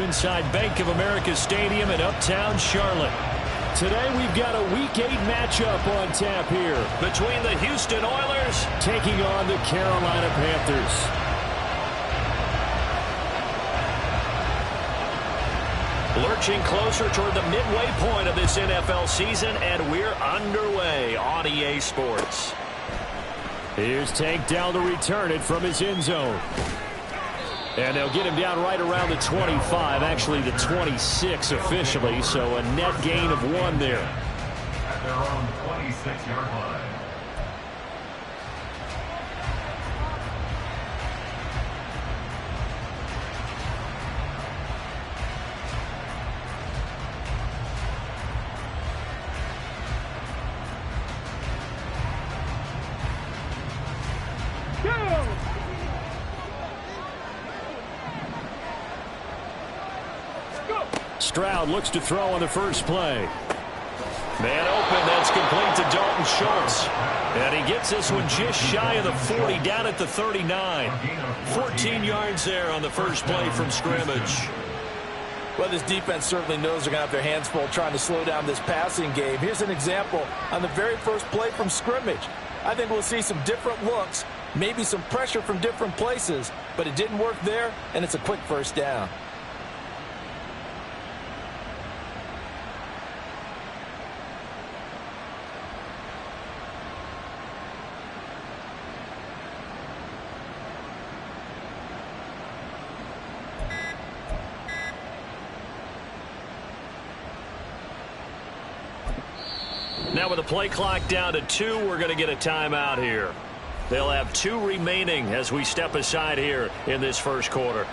inside Bank of America Stadium in Uptown Charlotte. Today we've got a Week 8 matchup on tap here between the Houston Oilers taking on the Carolina Panthers. Lurching closer toward the midway point of this NFL season, and we're underway on EA Sports. Here's Tank down to return it from his end zone. And they'll get him down right around the 25, actually the 26 officially, so a net gain of 1 there. At their own 26-yard line. Stroud looks to throw on the first play. Man open, that's complete to Dalton Schultz. And he gets this one just shy of the 40, down at the 39. 14 yards there on the first play from scrimmage. Well, this defense certainly knows they're going to have their hands full trying to slow down this passing game. Here's an example on the very first play from scrimmage. I think we'll see some different looks, maybe some pressure from different places, but it didn't work there, and it's a quick first down. Now with the play clock down to 2, we're going to get a timeout here. They'll have 2 remaining as we step aside here in this first quarter.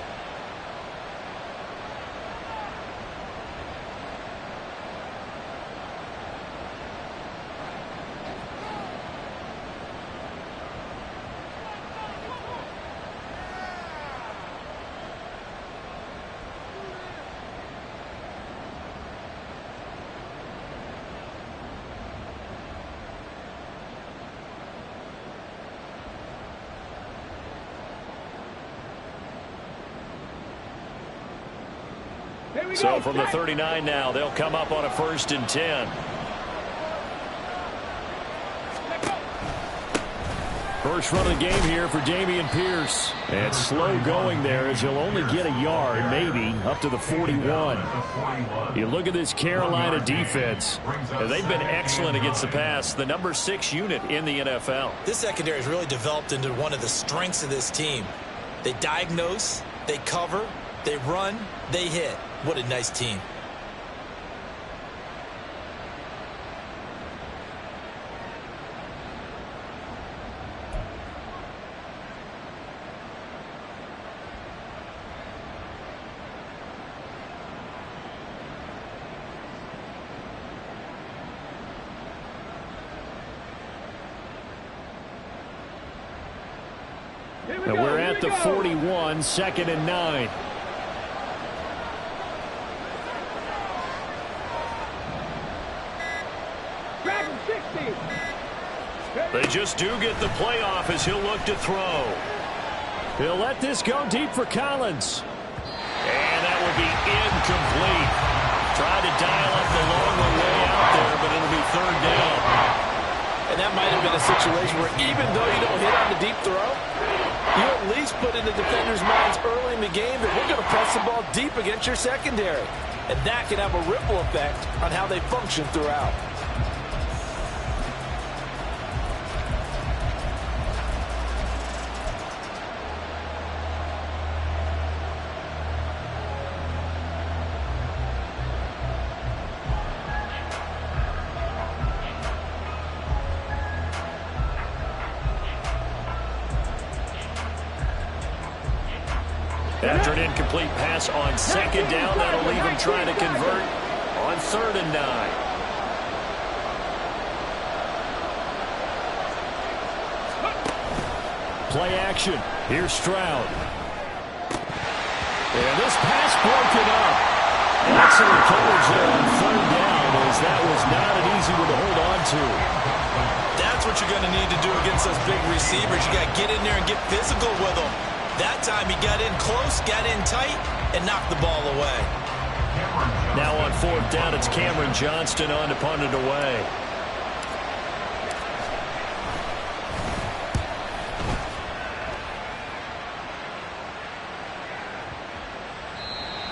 So from the 39 now, they'll come up on a 1st and 10. First run of the game here for Dameon Pierce. And slow going there as he'll only get a yard, maybe, up to the 41. You look at this Carolina defense. They've been excellent against the pass, the number 6 unit in the NFL. This secondary has really developed into one of the strengths of this team. They diagnose, they cover, they run, they hit. What a nice team. And we're at the 41, 2nd and 9. They just do get the playoff as he'll look to throw. He'll let this go deep for Collins. And that will be incomplete. Tried to dial up the long way out there, but it'll be 3rd down. And that might have been a situation where even though you don't hit on the deep throw, you at least put in the defender's minds early in the game that we're going to press the ball deep against your secondary. And that can have a ripple effect on how they function throughout. After an incomplete pass on 2nd down, that'll leave him trying to convert on 3rd and 9. Play action. Here's Stroud. And this pass broken up. Excellent coverage there on 3rd down, as that was not an easy one to hold on to. That's what you're going to need to do against those big receivers. You got to get in there and get physical with them. That time he got in close, got in tight, and knocked the ball away. 4th down, it's Cameron Johnston on to punt it away.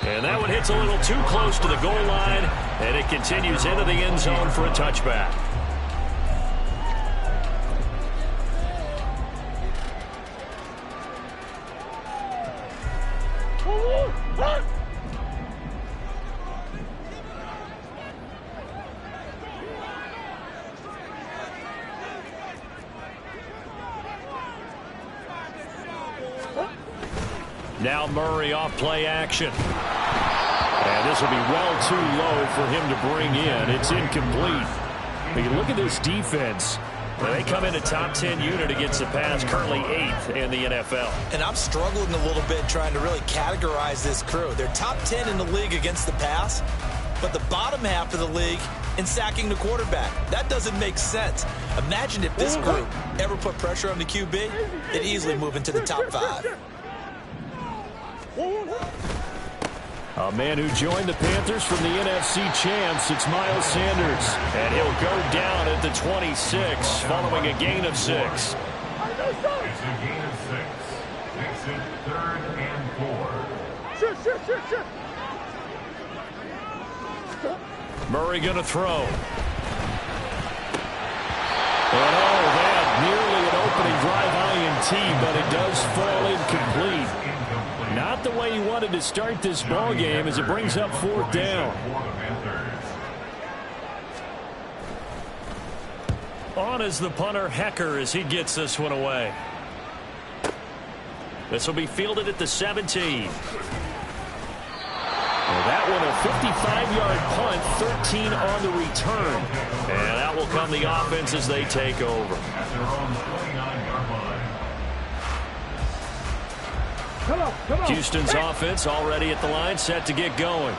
And that one hits a little too close to the goal line, and it continues into the end zone for a touchback. Now Murray off play action. And this will be well too low for him to bring in. It's incomplete. But you look at this defense. They come in a top 10 unit against the pass, currently 8th in the NFL. And I'm struggling a little bit trying to really categorize this crew. They're top 10 in the league against the pass, but the bottom half of the league in sacking the quarterback. That doesn't make sense. Imagine if this group ever put pressure on the QB, it'd easily move into the top 5. A man who joined the Panthers from the NFC champs, it's Miles Sanders. And he'll go down at the 26 following a gain of 6. It's a gain of 6. Makes it 3rd and 4. Murray going to throw. And oh, that nearly an opening drive INT, but it does fall incomplete. Not the way he wanted to start this ball game as it brings up 4th down. On is the punter, Hecker, as he gets this one away. This will be fielded at the 17. Well, that one a 55-yard punt, 13 on the return. And out will come the offense as they take over. At their own 29-yard line. Houston's offense already at the line, set to get going.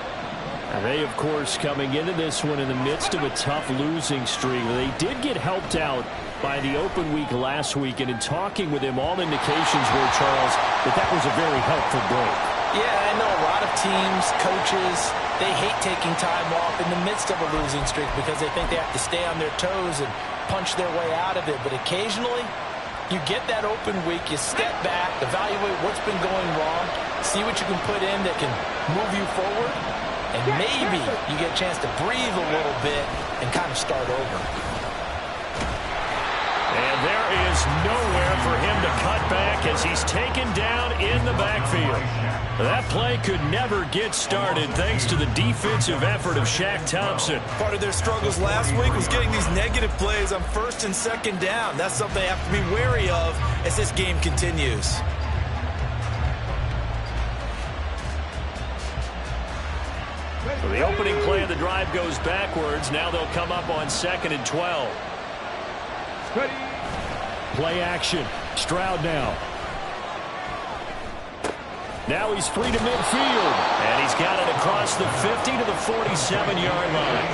And they, of course, coming into this one in the midst of a tough losing streak. They did get helped out by the open week last week, and in talking with him, all indications were, Charles, that was a very helpful break. Yeah, I know a lot of teams, coaches, they hate taking time off in the midst of a losing streak because they think they have to stay on their toes and punch their way out of it. But occasionally, you get that open week, you step back, evaluate what's been going wrong, see what you can put in that can move you forward, and maybe you get a chance to breathe a little bit and kind of start over. And there is nowhere for him to cut back as he's taken down in the backfield. That play could never get started thanks to the defensive effort of Shaq Thompson. Part of their struggles last week was getting these negative plays on 1st and 2nd down. That's something they have to be wary of as this game continues. So the opening play of the drive goes backwards. Now they'll come up on 2nd and 12. Play action. Stroud now. Now he's free to midfield. And he's got it across the 50 to the 47-yard line.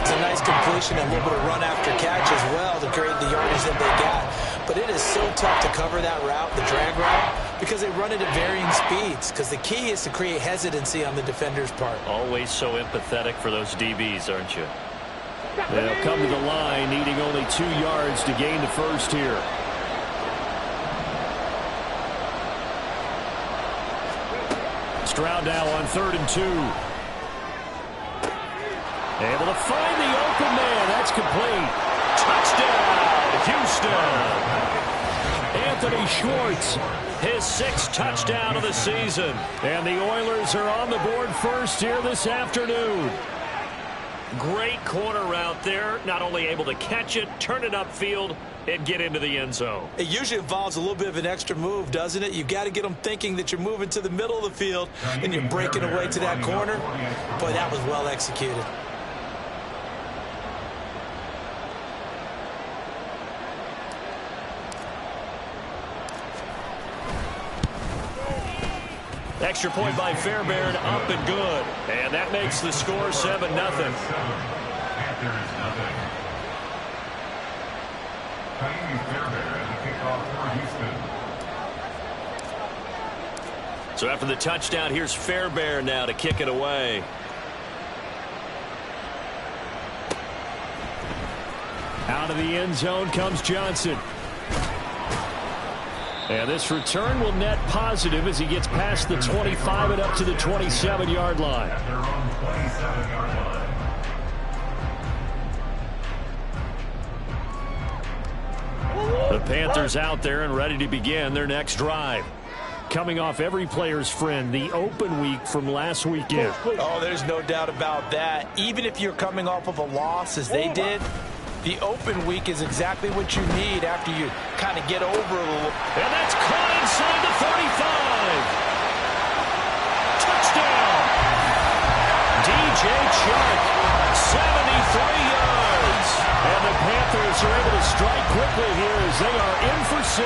It's a nice completion, a little bit of run after catch as well to create the yardage that they got. But it is so tough to cover that route, the drag route, because they run it at varying speeds. Because the key is to create hesitancy on the defender's part. Always so empathetic for those DBs, aren't you? They'll come to the line, needing only 2 yards to gain the first here. Stroud now on 3rd and 2. Able to find the open man. That's complete. Touchdown, Houston. Anthony Schwartz, his 6th touchdown of the season. And the Oilers are on the board first here this afternoon. Great corner route there. Not only able to catch it, turn it upfield, and get into the end zone. It usually involves a little bit of an extra move, doesn't it? You've got to get them thinking that you're moving to the middle of the field and you're breaking away to that corner. Boy, that was well executed. Extra point by Fairbairn, up and good. And that makes the score 7-0. So after the touchdown, here's Fairbairn now to kick it away. Out of the end zone comes Johnson. And this return will net positive as he gets past the 25 and up to the 27-yard line. At their own 27-yard line. The Panthers out there and ready to begin their next drive. Coming off every player's friend, the open week from last weekend. Oh, there's no doubt about that. Even if you're coming off of a loss as they did, the open week is exactly what you need after you kind of get over a little. And that's caught inside the 35. Touchdown. DJ Chark, 73 yards. And the Panthers are able to strike quickly here as they are in for 6.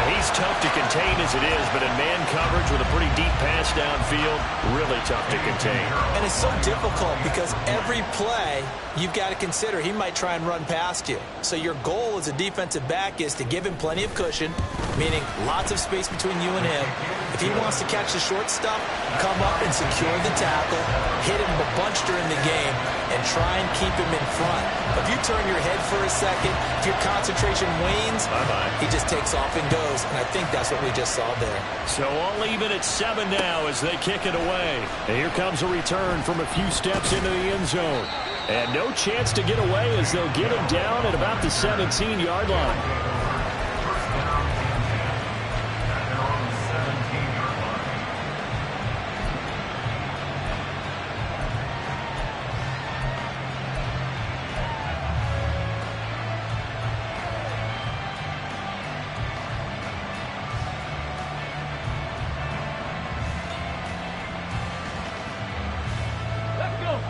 He's tough to contain as it is, but in man coverage with a pretty deep pass downfield, really tough to contain. And it's so difficult because every play you've got to consider he might try and run past you. So your goal as a defensive back is to give him plenty of cushion, meaning lots of space between you and him. If he wants to catch the short stuff, come up and secure the tackle, hit him a bunch during the game, and try and keep him in front. If you turn your head for a second, if your concentration wanes, he just takes off and goes. And I think that's what we just saw there. So all even at 7 now as they kick it away. And here comes a return from a few steps into the end zone. And no chance to get away as they'll get him down at about the 17-yard line.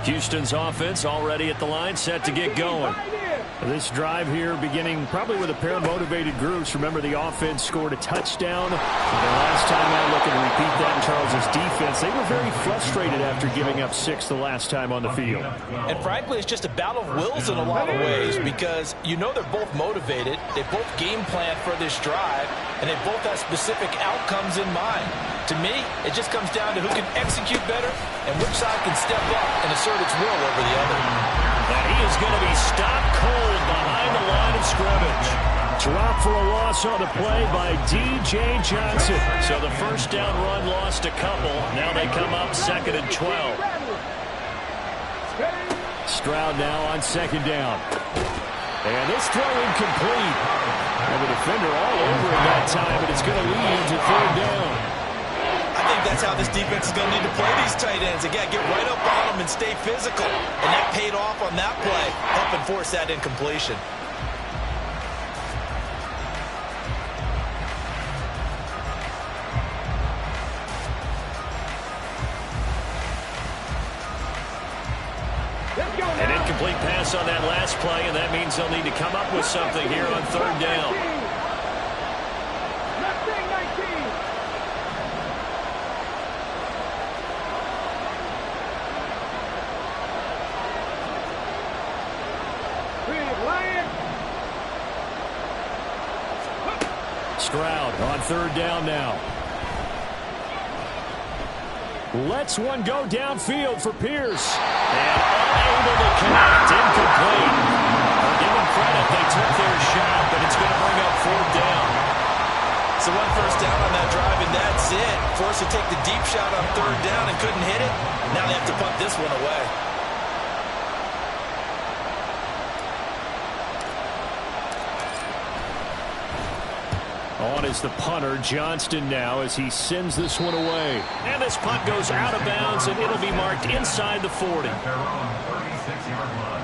Houston's offense already at the line, set to get going. This drive here beginning probably with a pair of motivated groups. Remember, the offense scored a touchdown. And last time out, looking to repeat that in Charles' defense. They were very frustrated after giving up 6 the last time on the field. And frankly, it's just a battle of wills in a lot of ways because you know they're both motivated. They both game plan for this drive, and they both have specific outcomes in mind. To me, it just comes down to who can execute better and which side can step up and assert its will over the other. And he is going to be stopped cold behind the line of scrimmage. Drop for a loss on the play by DJ Johnson. So the first down run lost a couple. Now they come up 2nd and 12. Stroud now on 2nd down. And this throw incomplete. And the defender all over it that time, but it's going to lead to 3rd down. I think that's how this defense is going to need to play these tight ends. Again, get right up on them and stay physical. And that paid off on that play, helping force that incompletion. An incomplete pass on that last play, and that means they'll need to come up with something here on 3rd down. Stroud on 3rd down now. Lets one go downfield for Pierce. And unable to connect. Incomplete. I'll give them credit. They took their shot, but it's going to bring up 4th down. So 1 first down on that drive, and that's it. Forced to take the deep shot on 3rd down and couldn't hit it. Now they have to punt this one away. On is the punter, Johnston now, as he sends this one away. And this punt goes out of bounds, and it'll be marked inside the 40. At their own 36-yard line.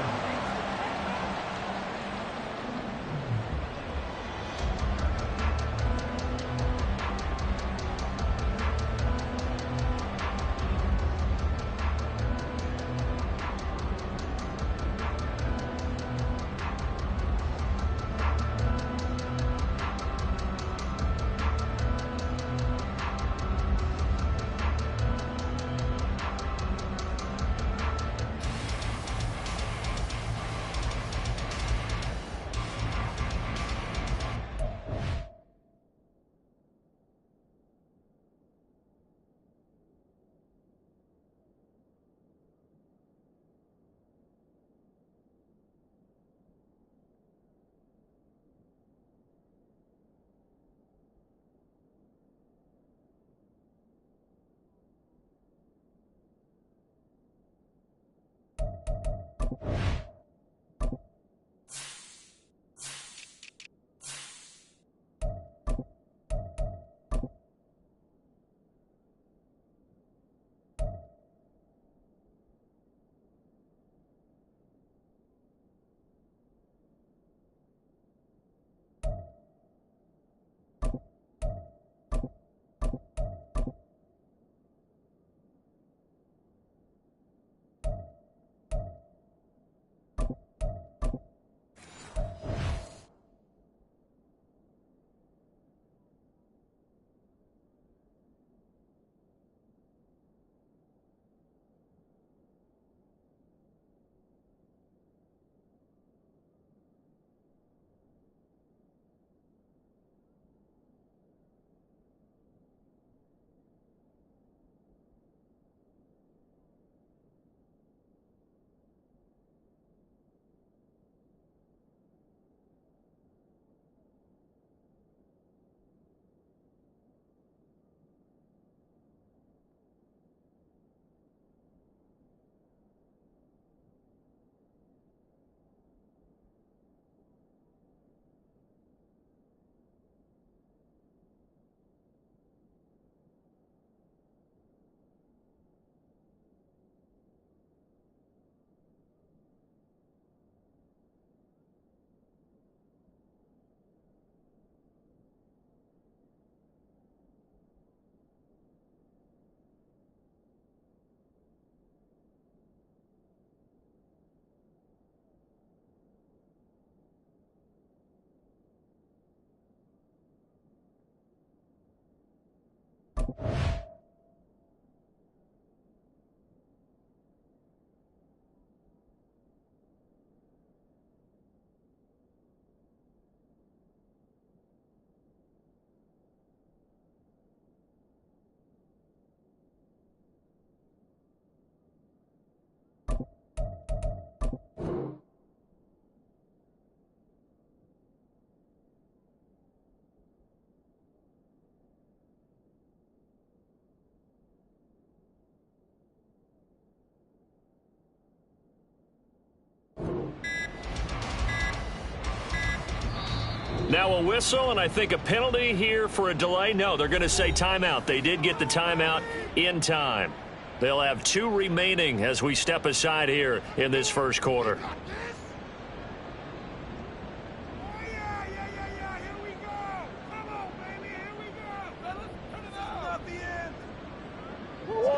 Now a whistle, and I think a penalty here for a delay. No, they're going to say timeout. They did get the timeout in time. They'll have 2 remaining as we step aside here in this first quarter.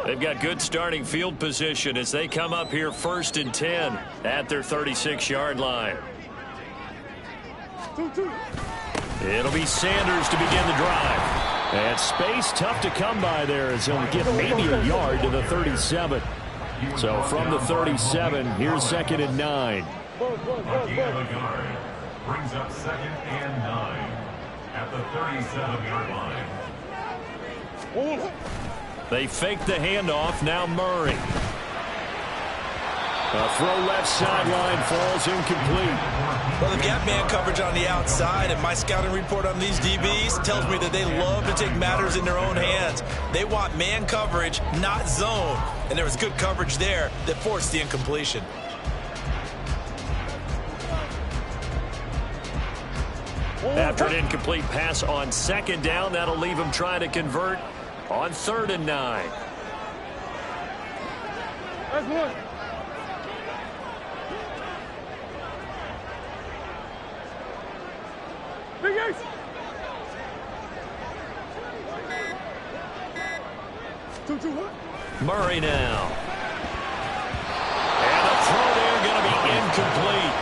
They've got good starting field position as they come up here 1st and 10 at their 36-yard line. It'll be Sanders to begin the drive. And space tough to come by there as he'll get maybe a yard to the 37. So from the 37, here's 2nd and 9. Brings up 2nd and 9 at the 37-yard line. They fake the handoff. Now Murray. A throw left sideline falls incomplete. Well, they've got man coverage on the outside, and my scouting report on these DBs tells me that they love to take matters in their own hands. They want man coverage, not zone. And there was good coverage there that forced the incompletion. After an incomplete pass on 2nd down, that'll leave him trying to convert on 3rd and 9. That's one. Big Ace. What? Murray now. And the throw there going to be incomplete.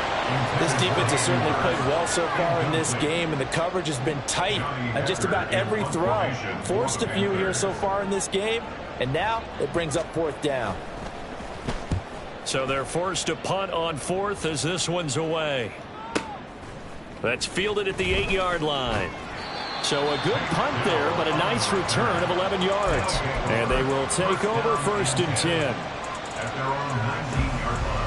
This defense has certainly played well so far in this game, and the coverage has been tight on just about every throw. Forced a few here so far in this game, and now it brings up 4th down. So they're forced to punt on 4th as this one's away. That's fielded at the 8-yard line. So a good punt there, but a nice return of 11 yards. And they will take over 1st and 10. At their own 19-yard line.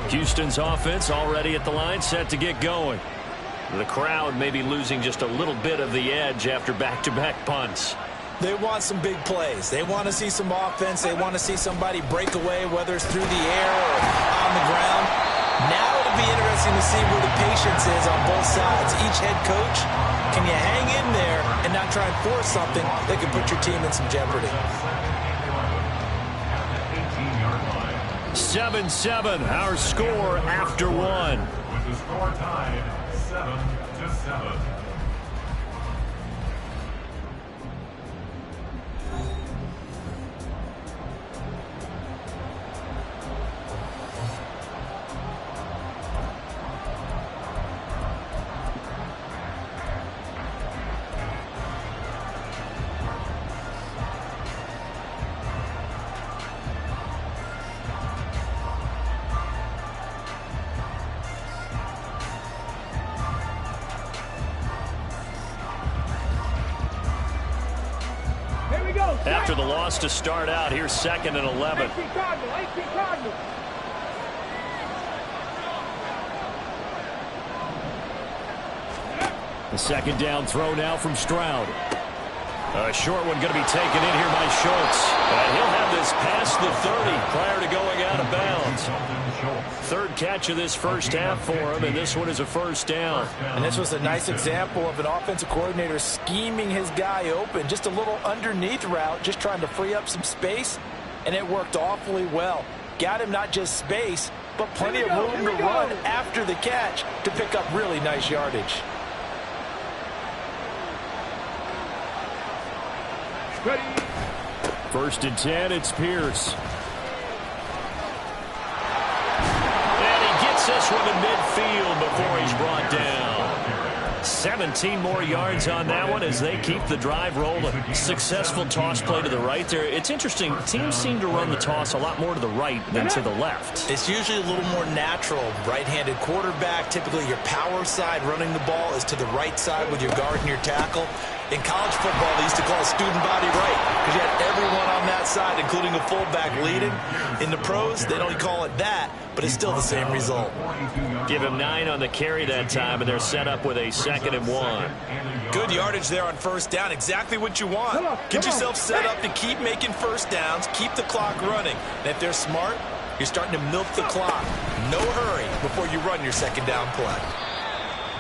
Houston's offense already at the line, set to get going. The crowd may be losing just a little bit of the edge after back-to-back punts. They want some big plays. They want to see some offense. They want to see somebody break away, whether it's through the air or on the ground. Now it'll be interesting to see where the patience is on both sides. Each head coach, can you hang in there and not try and force something that can put your team in some jeopardy? 7-7, our score after 1. With the score tied 7-7. After the loss to start out, here's 2nd and 11. The 2nd down throw now from Stroud. A short one going to be taken in here by Schultz. And he'll have this past the 30 prior to going out of bounds. 3rd catch of this first half for him, and this one is a 1st down. And this was a nice example of an offensive coordinator scheming his guy open. Just a little underneath route, just trying to free up some space, and it worked awfully well. Got him not just space, but plenty of room to run after the catch to pick up really nice yardage. Ready. 1st and 10, it's Pierce. And he gets this one to midfield before he's brought down. 17 more yards on that one as they keep the drive rolling. Successful toss play to the right there. It's interesting. Teams seem to run the toss a lot more to the right than to the left. It's usually a little more natural. Right-handed quarterback, typically your power side running the ball is to the right side with your guard and your tackle. In college football, they used to call a student body right because you had everyone on that side, including a fullback leading. In the pros, they don't call it that, but it's still the same result. Give him 9 on the carry that time, and they're set up with a 2nd 2nd and 1. Good yardage there on first down. Exactly what you want. Get yourself set up to keep making first downs, keep the clock running. And if they're smart, you're starting to milk the clock. No hurry before you run your second down play.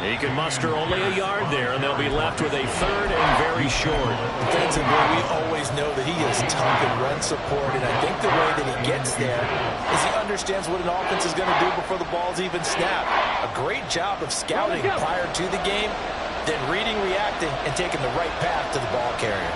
He can muster only a yard there, and they'll be left with a 3rd and very short. Defensively, we always know that he is tough in run support, and I think the way that he gets there is he understands what an offense is going to do before the ball's even snapped. A great job of scouting prior to the game, then reading, reacting, and taking the right path to the ball carrier.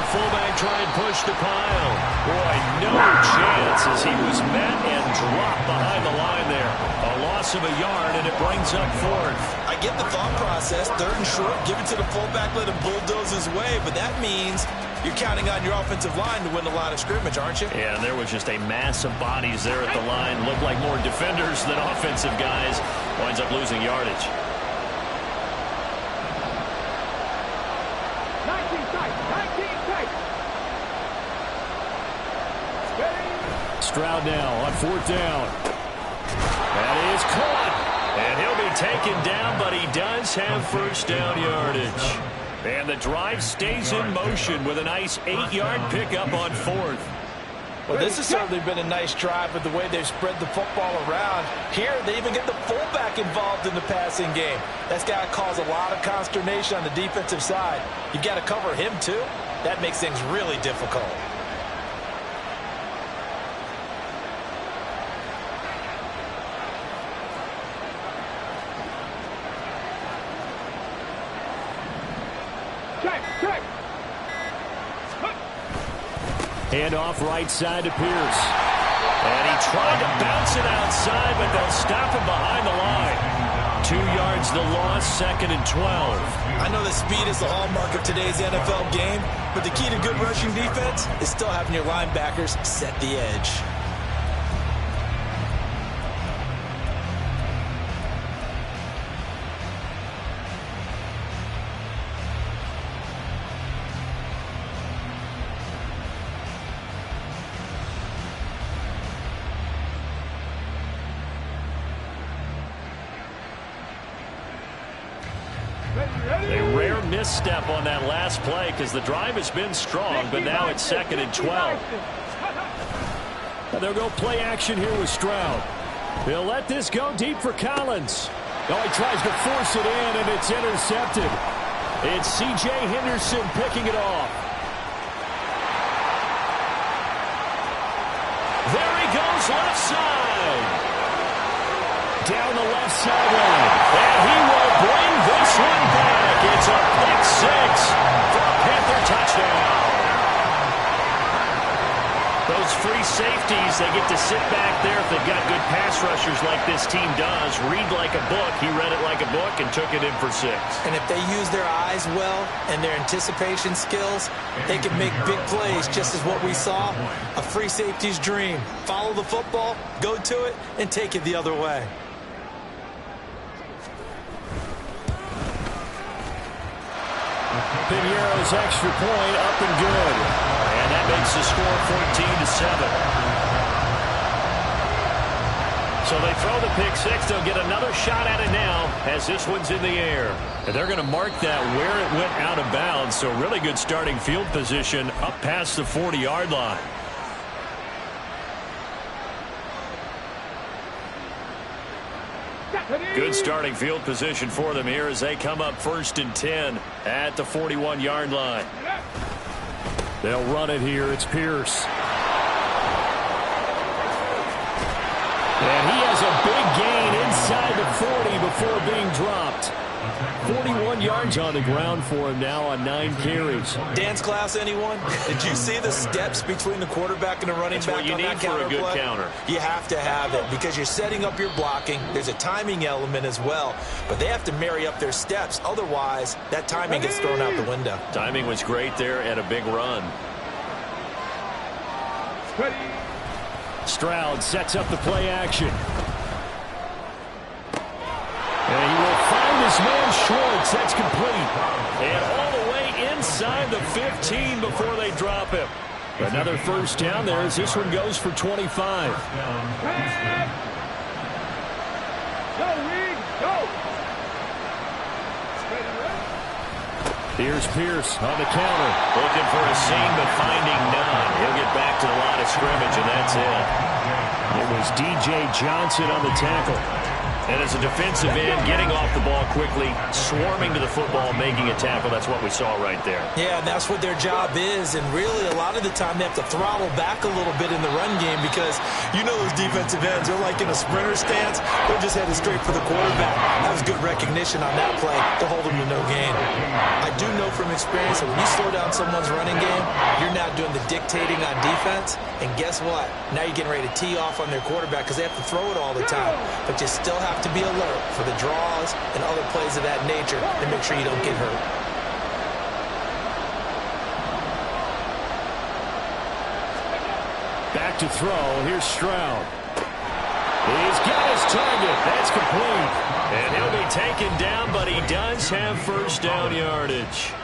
Fullback try and push the pile. Boy, no chance as he was met and dropped behind the line there. A loss of a yard, and it brings up 4th. I get the thought process. 3rd and short, give it to the fullback, let him bulldoze his way. But that means you're counting on your offensive line to win the line of scrimmage, aren't you? Yeah, there was just a mass of bodies there at the line. Looked like more defenders than offensive guys. Winds up losing yardage. Stroud now on 4th down. That is caught. And he'll be taken down, but he does have first down yardage. And the drive stays in motion with a nice 8-yard pickup on 4th. Well, this has certainly been a nice drive with the way they've spread the football around. Here, they even get the fullback involved in the passing game. That's got to cause a lot of consternation on the defensive side. You've got to cover him, too. That makes things really difficult. Hand off right side to Pierce. And he tried to bounce it outside, but they'll stop him behind the line. 2 yards the loss, 2nd and 12. I know that speed is the hallmark of today's NFL game, but the key to good rushing defense is still having your linebackers set the edge. A rare misstep on that last play because the drive has been strong, but now it's 2nd and 12. And they'll go play action here with Stroud. He'll let this go deep for Collins. Oh, he tries to force it in, and it's intercepted. It's C.J. Henderson picking it off. There he goes, left side. Down the left sideline. And he will bring this one back. It's a pick 6 for a Panther touchdown. Those free safeties, they get to sit back there if they've got good pass rushers like this team does. Read like a book. He read it like a book and took it in for 6. And if they use their eyes well and their anticipation skills, they can make big plays, just as what we saw. A free safety's dream. Follow the football, go to it, and take it the other way. Pinheiro's extra point up and good. And that makes the score 14-7. So they throw the pick 6. They'll get another shot at it now as this one's in the air. And they're going to mark that where it went out of bounds. So really good starting field position up past the 40-yard line. Good starting field position for them here as they come up 1st and 10 at the 41-yard line. They'll run it here. It's Pierce. And he has a big gain inside the 40 before being dropped. 41 yards on the ground for him now on 9 carries. Dance class, anyone? Did you see the steps between the quarterback and the running back on that counter play? That's what you need for a good counter. You have to have it because you're setting up your blocking. There's a timing element as well, but they have to marry up their steps. Otherwise, that timing gets thrown out the window. Timing was great there and a big run. Stroud sets up the play action. And he will find his man Schwartz. That's complete. And all the way inside the 15 before they drop him. Another first down there as this one goes for 25. Go, Reed, go. Here's Pierce on the counter. Looking for a seam, but finding none. He'll get back to the line of scrimmage, and that's it. It was D.J. Johnson on the tackle. And as a defensive end, getting off the ball quickly, swarming to the football, making a tackle, that's what we saw right there. Yeah, and that's what their job is. And really, a lot of the time, they have to throttle back a little bit in the run game because you know those defensive ends, they're like in a sprinter stance. They're just headed straight for the quarterback. That was good recognition on that play to hold them to no gain. I do know from experience that when you slow down someone's running game, you're now doing the dictating on defense. And guess what? Now you're getting ready to tee off on their quarterback because they have to throw it all the time. But you still have to be alert for the draws and other plays of that nature and make sure you don't get hurt. Back to throw. Here's Stroud. He's got his target. That's complete. And he'll be taken down, but he does have first down yardage.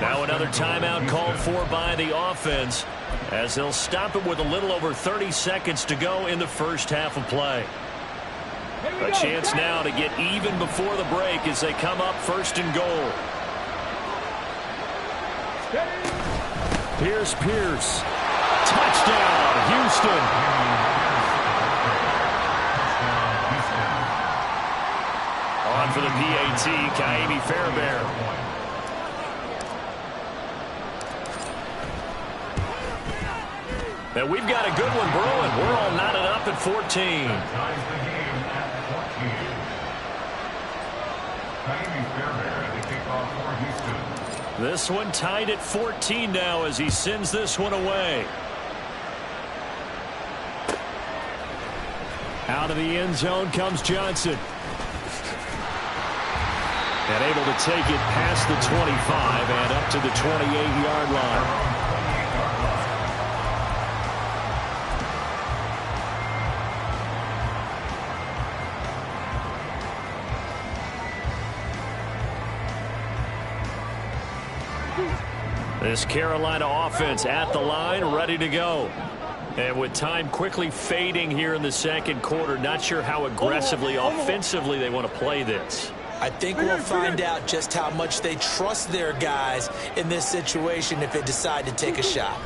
Now another timeout called for by the offense as they'll stop it with a little over 30 seconds to go in the first half of play. A chance now to get even before the break as they come up first and goal. Here's Pierce. Touchdown, Houston. On for the PAT, Kaimi Fairbairn. And we've got a good one brewing. We're all knotted up at 14. This one tied at 14 now as he sends this one away. Out of the end zone comes Johnson. And able to take it past the 25 and up to the 28-yard line. This Carolina offense at the line, ready to go. And with time quickly fading here in the second quarter, not sure how aggressively, offensively they want to play this. I think we'll find out just how much they trust their guys in this situation if they decide to take a shot.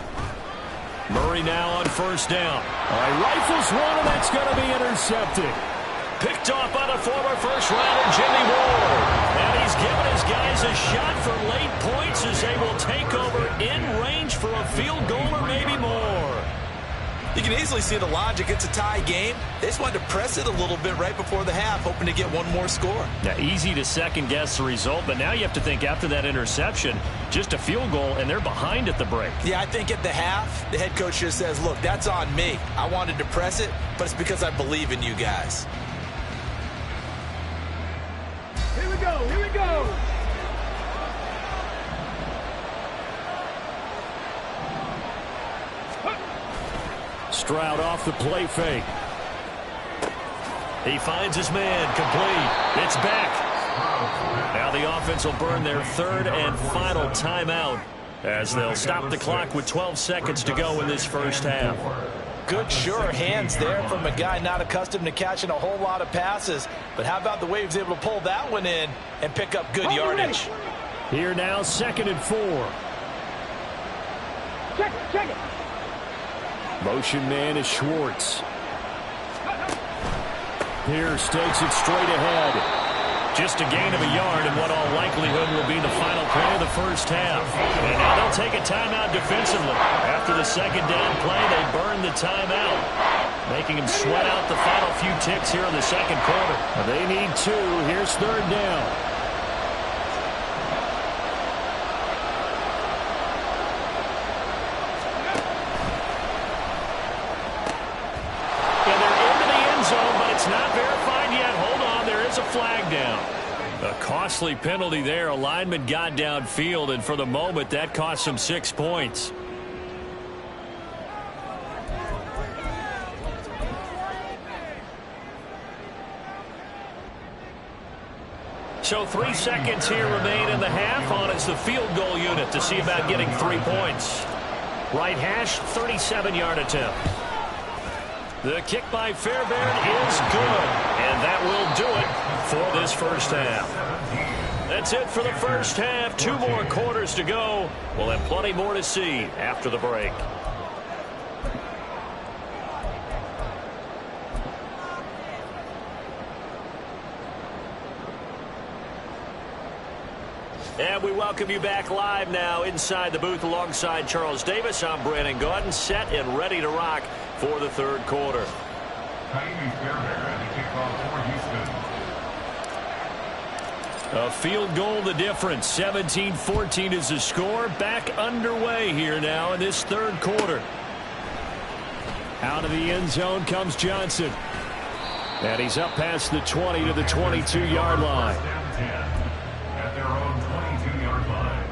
Murray now on first down. Rifles one, and that's going to be intercepted. Picked off by the former first-rounder Jimmy Ward. And he's given his guys a shot for late points as they will take over in range for a field goal or maybe more. You can easily see the logic. It's a tie game. They just wanted to press it a little bit right before the half, hoping to get one more score. Now, easy to second-guess the result, but now you have to think after that interception, just a field goal, and they're behind at the break. Yeah, I think at the half, the head coach just says, look, that's on me. I wanted to press it, but it's because I believe in you guys. Here we go, here we go. Stroud off the play fake. He finds his man, complete. It's back. Now the offense will burn their third and final timeout as they'll stop the clock with 12 seconds to go in this first half. Good, sure hands there from a guy not accustomed to catching a whole lot of passes. But how about the way he was able to pull that one in and pick up good yardage? Here now, 2nd and 4. Check it. Motion man is Schwartz. Pierce takes it straight ahead. Just a gain of a yard in what all likelihood will be the final play of the first half. And now they'll take a timeout defensively. After the second down play, they burn the timeout, making them sweat out the final few ticks here in the second quarter. They need 2. Here's third down. It's not verified yet. Hold on, there is a flag down. A costly penalty there. A lineman got downfield, and for the moment, that cost him 6 points. So 3 seconds here remain in the half on it's the field goal unit to see about getting 3 points. Right hash, 37-yard attempt. The kick by Fairbairn is good, and that will do it for this first half. That's it for the first half. 2 more quarters to go. We'll have plenty more to see after the break. And we welcome you back live now inside the booth alongside Charles Davis. I'm Brandon Gaudin, set and ready to rock for the third quarter. A field goal the difference. 17-14 is the score. Back underway here now in this third quarter. Out of the end zone comes Johnson. And he's up past the 20 to the 22-yard line. At their own 22-yard line.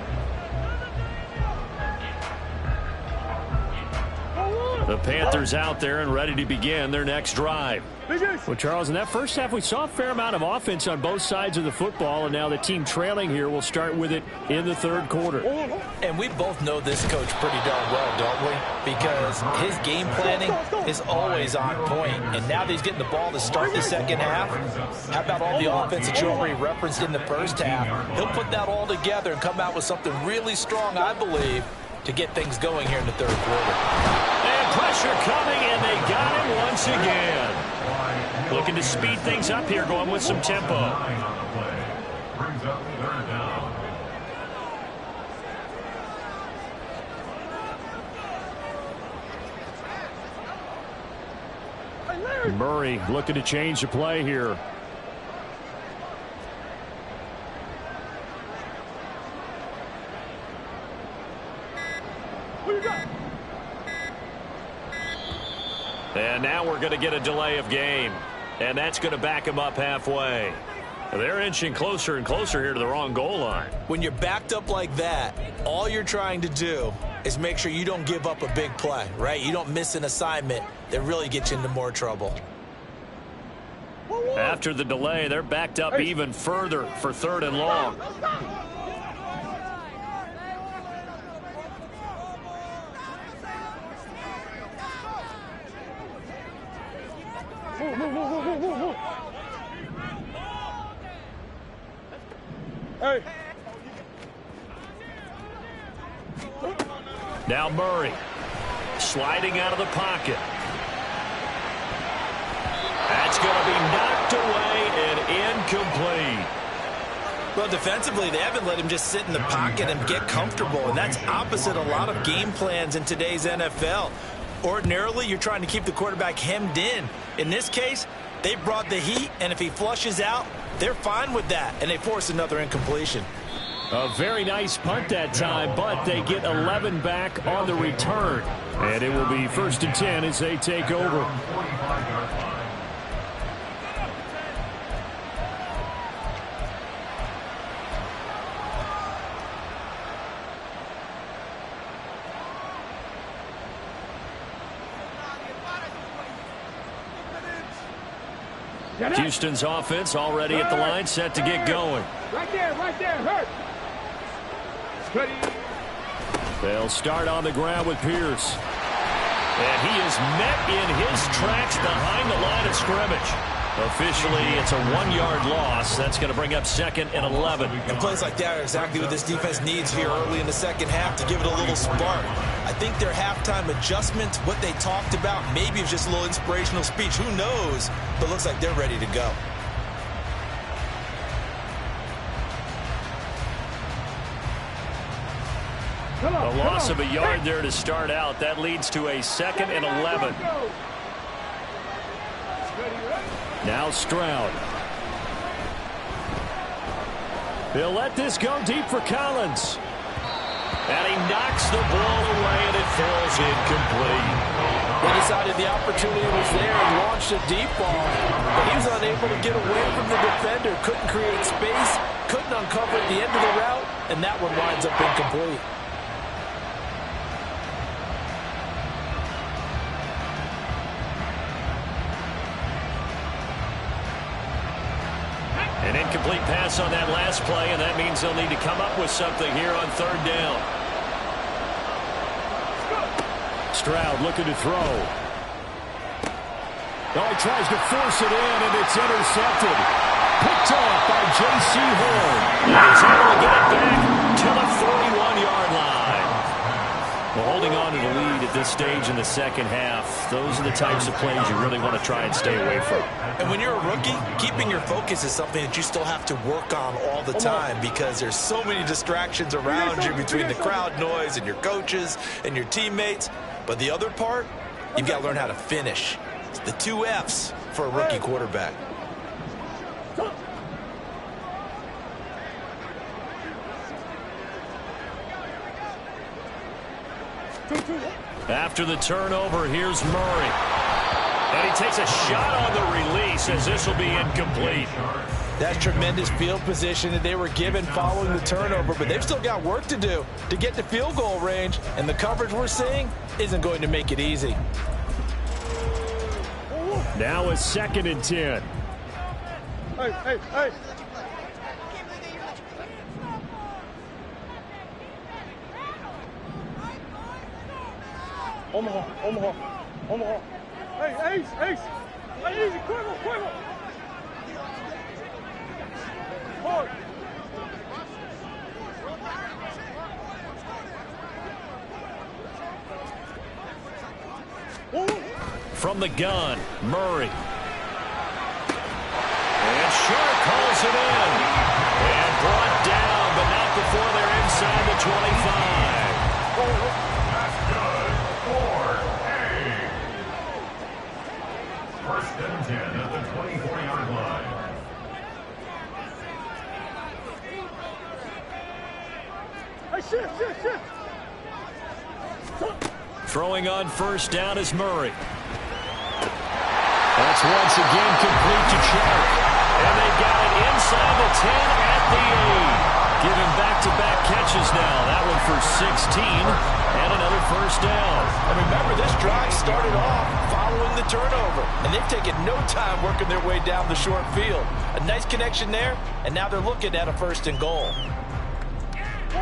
The Panthers out there and ready to begin their next drive. Well, Charles, in that first half, we saw a fair amount of offense on both sides of the football, and now the team trailing here will start with it in the third quarter. And we both know this coach pretty darn well, don't we? Because his game planning is always on point. And now that he's getting the ball to start the second half, how about all the offense that you already referenced in the first half? He'll put that all together and come out with something really strong, I believe, to get things going here in the third quarter. And pressure coming, and they got him once again. Looking to speed things up here, going with some tempo. Brings up third down. Murray looking to change the play here. And now we're going to get a delay of game. And that's going to back him up halfway. They're inching closer and closer here to the wrong goal line. When you're backed up like that, all you're trying to do is make sure you don't give up a big play, right? You don't miss an assignment that really gets you into more trouble. After the delay, they're backed up even further for third and long. Hey. Now Murray sliding out of the pocket. That's going to be knocked away and incomplete. Well, defensively, they haven't let him just sit in the pocket and get comfortable, and that's opposite a lot of game plans in today's NFL. Ordinarily, you're trying to keep the quarterback hemmed in. In this case, they brought the heat, and if he flushes out, they're fine with that, and they force another incompletion. A very nice punt that time, but they get 11 back on the return. And it will be 1st and 10 as they take over. Houston's offense already at the line, set to get going. Right there, hurt. Steady. They'll start on the ground with Pierce. And he is met in his tracks behind the line of scrimmage. Officially, it's a 1-yard loss. That's going to bring up 2nd and 11. And plays like that are exactly what this defense needs here early in the second half to give it a little spark. I think their halftime adjustment, what they talked about, maybe it was just a little inspirational speech. Who knows? But looks like they're ready to go. A loss of a yard there to start out. That leads to a 2nd and 11. Now Stroud. He'll let this go deep for Collins. And he knocks the ball away, and it falls incomplete. They decided the opportunity was there and launched a deep ball. But he was unable to get away from the defender. Couldn't create space. Couldn't uncover at the end of the route. And that one winds up incomplete. An incomplete pass on that last play, and that means they'll need to come up with something here on third down. Stroud looking to throw. Oh, he tries to force it in, and it's intercepted. Picked off by J.C. Horn. And he's able to get it back to the 41-yard line. Well, holding on to the lead at this stage in the second half, those are the types of plays you really want to try and stay away from. And when you're a rookie, keeping your focus is something that you still have to work on all the time because there's so many distractions around you between the crowd noise and your coaches and your teammates. But the other part, you've got to learn how to finish. It's the 2 F's for a rookie quarterback. After the turnover, here's Murray. And he takes a shot on the release as this will be incomplete. That's tremendous field position that they were given following the turnover, but they've still got work to do to get to field goal range, and the coverage we're seeing isn't going to make it easy. Now a 2nd and 10. Hey. Omaha. Hey, Ace. Hey, easy, quiver. Hard. From the gun, Murray. And Sharp calls it in. And brought down, but not before they're inside the 25. That's good. 4. First and 10 at the 24-yard line. Hey, shift. Throwing on first down is Murray. That's once again complete to Sharp. And they've got it inside the 10 at the 8. Giving back-to-back catches now. That one for 16 and another first down. And remember, this drive started off following the turnover, and they've taken no time working their way down the short field. A nice connection there, and now they're looking at a 1st and goal.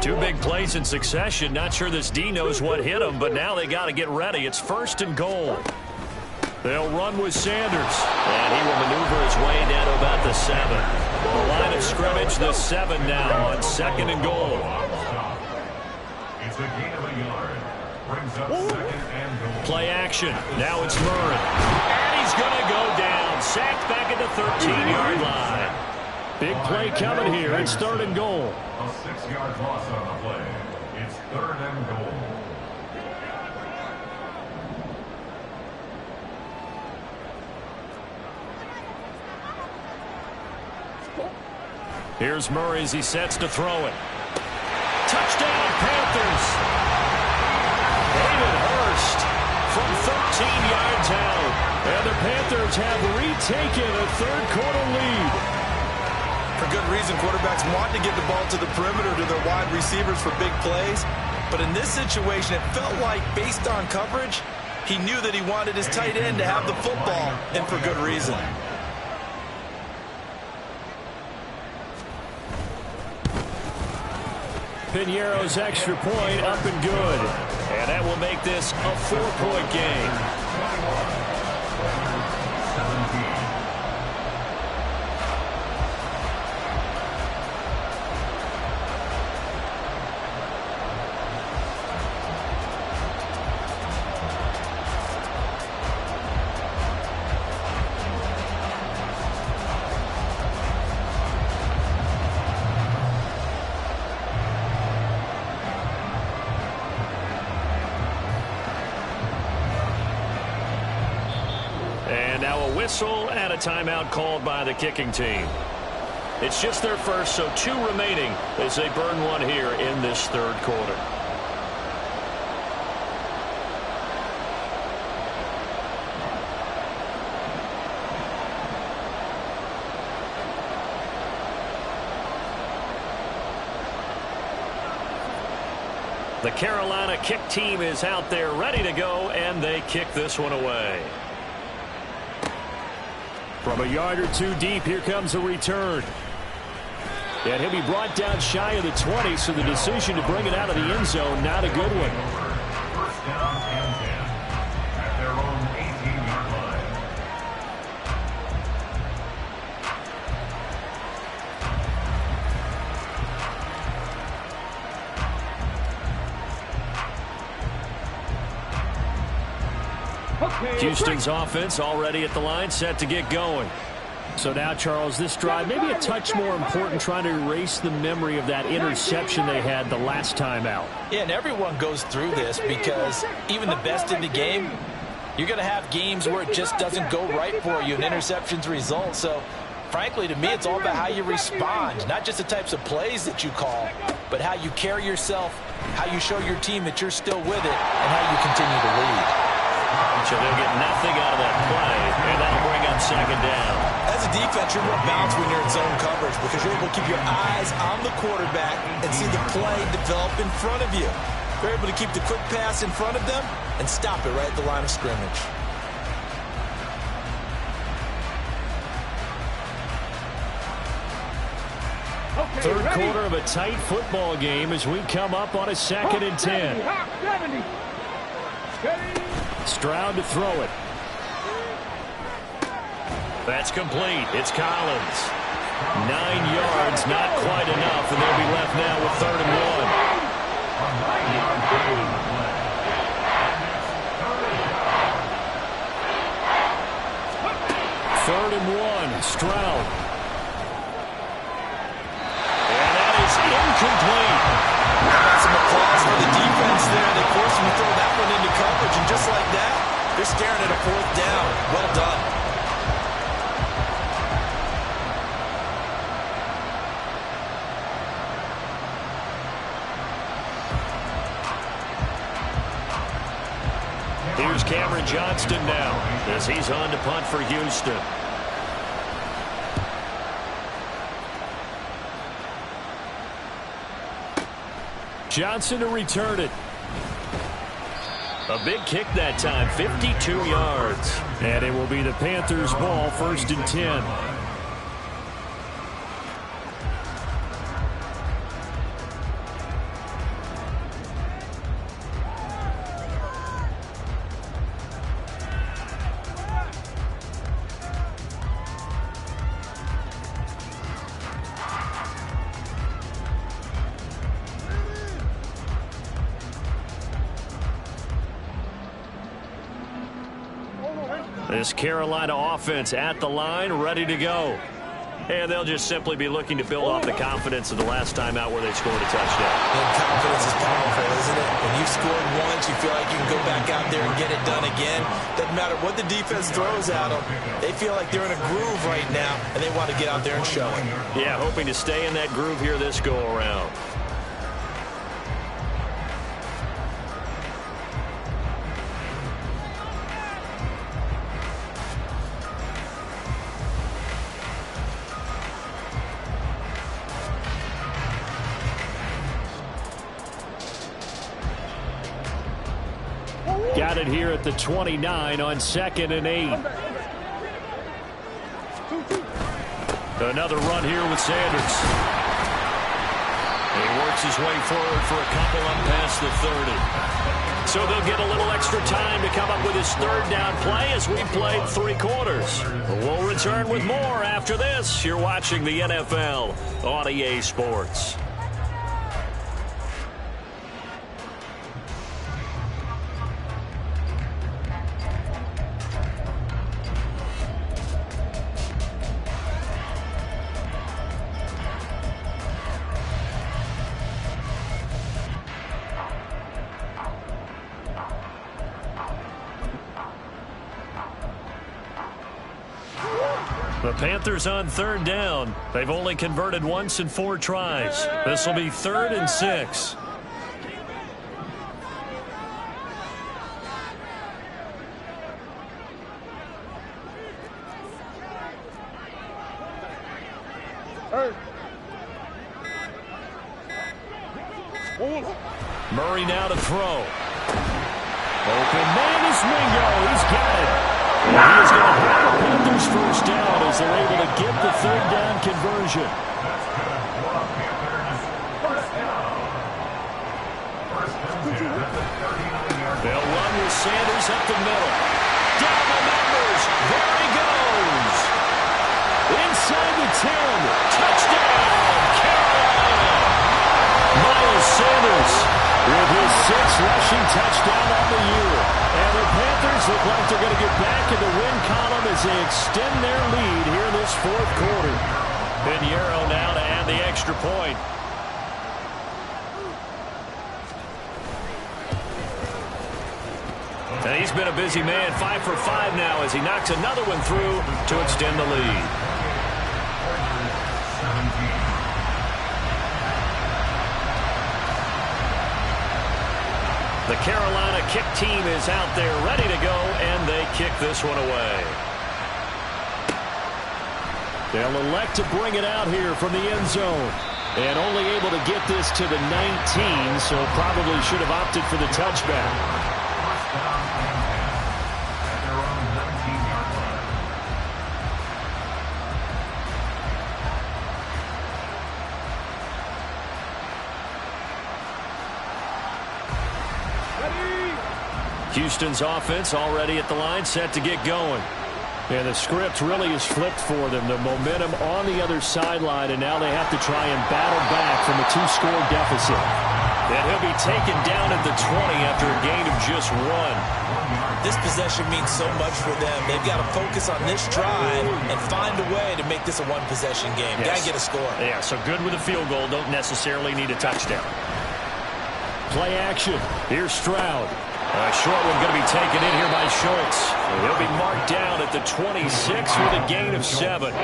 2 big plays in succession. Not sure this D knows what hit him, but now they got to get ready. It's 1st and goal. They'll run with Sanders, and he will maneuver his way down to about the 7. The line of scrimmage, the 7 now on 2nd and goal. It's a gain of a yard. Brings up 2nd and goal. Play action. Now it's Murray. And he's going to go down. Sacked back at the 13-yard line. Big play coming here. It's 3rd and goal. A 6-yard loss on the play. It's 3rd and goal. Here's Murray as he sets to throw it. Touchdown, Panthers. David Hurst from 13 yards out. And the Panthers have retaken a 3rd-quarter lead. For good reason, quarterbacks want to get the ball to the perimeter to their wide receivers for big plays. But in this situation, it felt like, based on coverage, he knew that he wanted his tight end to have the football, and for good reason. Piñeiro's extra point up and good. And that will make this a 4-point game. Whistle and a timeout called by the kicking team. It's just their first, so 2 remaining as they burn one here in this 3rd quarter. The Carolina kick team is out there ready to go, and they kick this one away. From a yard or 2 deep, here comes a return. And he'll be brought down shy of the 20, so the decision to bring it out of the end zone, not a good one. First down and 10 at their own 18-yard line. Houston's offense already at the line, set to get going. So now, Charles, this drive maybe a touch more important, trying to erase the memory of that interception they had the last time out. Yeah, and everyone goes through this because even the best in the game, you're going to have games where it just doesn't go right for you, and interceptions result. So, frankly, to me, it's all about how you respond, not just the types of plays that you call, but how you carry yourself, how you show your team that you're still with it, and how you continue to lead. So they'll get nothing out of that play, and that'll bring up second down. As a defense, you're more balanced when you're in zone coverage because you're able to keep your eyes on the quarterback and see the play develop in front of you. You're able to keep the quick pass in front of them and stop it right at the line of scrimmage. Third quarter of a tight football game as we come up on a 2nd and 10. Stroud to throw it. That's complete. It's Collins. 9 yards, not quite enough, and they'll be left now with 3rd and 1. 3rd and 1, Stroud. And that is incomplete. Got some applause for the defense there. They forced him to throw that one into coverage, and just like that, they're staring at a 4th down. Well done. Here's Cameron Johnston now as he's on to punt for Houston. Johnson to return it. A big kick that time, 52 yards. And it will be the Panthers' ball, 1st and 10. This Carolina offense at the line, ready to go. And they'll just simply be looking to build off the confidence of the last time out where they scored a touchdown. And confidence is powerful, isn't it? When you've scored once, you feel like you can go back out there and get it done again. Doesn't matter what the defense throws at them. They feel like they're in a groove right now, and they want to get out there and show it. Yeah, hoping to stay in that groove here this go-around. Got it here at the 29 on 2nd and 8. Another run here with Sanders. He works his way forward for a couple up past the 30. So they'll get a little extra time to come up with his 3rd down play as we played 3 quarters. We'll return with more after this. You're watching the NFL on EA Sports. The Panthers on 3rd down. They've only converted once in 4 tries. This will be 3rd and 6. Murray now to throw. Open man is Mingo. He's got it. He is going to have the Panthers 1st down as they're able to get the 3rd down conversion. They'll run with Sanders up the middle. Down the numbers. There he goes. Inside the 10. Touchdown, Carolina. Miles Sanders with his 6th rushing touchdown on the year. And the Panthers look like they're going to get back in the win column as they extend their lead here in this 4th quarter. Pinheiro now to add the extra point. And he's been a busy man, 5 for 5 now as he knocks another one through to extend the lead. The Carolina kick team is out there ready to go, and they kick this one away. They'll elect to bring it out here from the end zone. And only able to get this to the 19, so probably should have opted for the touchback. Houston's offense already at the line, set to get going. And the script really is flipped for them. The momentum on the other sideline, and now they have to try and battle back from a 2-score deficit. And he'll be taken down at the 20 after a gain of just 1. This possession means so much for them. They've got to focus on this drive and find a way to make this a one-possession game. Yes. Got to get a score. Yeah, so good with a field goal. Don't necessarily need a touchdown. Play action. Here's Stroud. A short one going to be taken in here by Schultz. He'll be marked down at the 26 with a gain of 7.